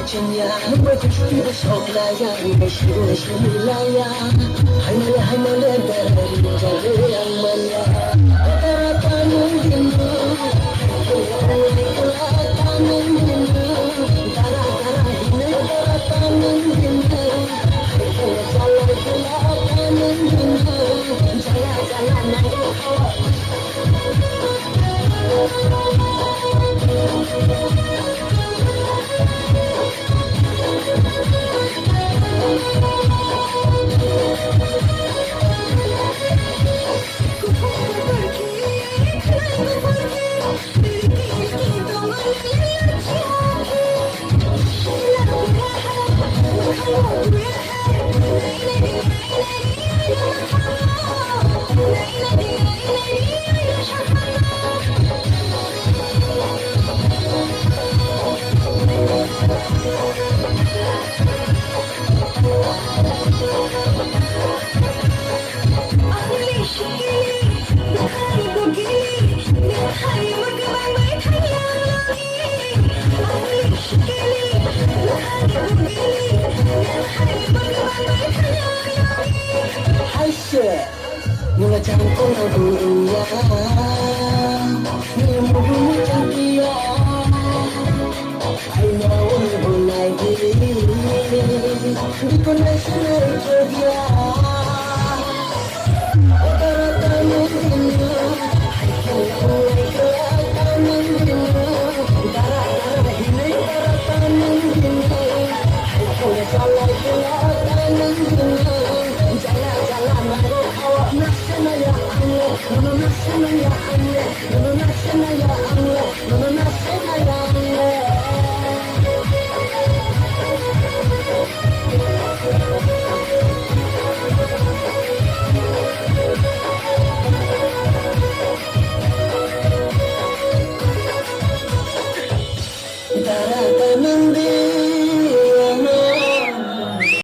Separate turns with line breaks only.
cinya Numai kushti da shoklaya Numai shiru shimilaya Hainale hainale dari jare yang maya Rata-rata nungginmu Rata-rata nungginmu Tara-tara hina rata-rata nungginmu Jala-jala nungginmu Jala-jala nungginmu Nunga jangkong na dunia Ni mudu jangkia I know you like it Di connection itu dia Rata-rata nunggunya Mulai kelihatan nunggunya Darah-darah ini rata nunggunya Punya jalan kelihatan nunggunya Jalan-jalan baru awak Nasana ya Allah Nasana ya Allah Nasana ya Allah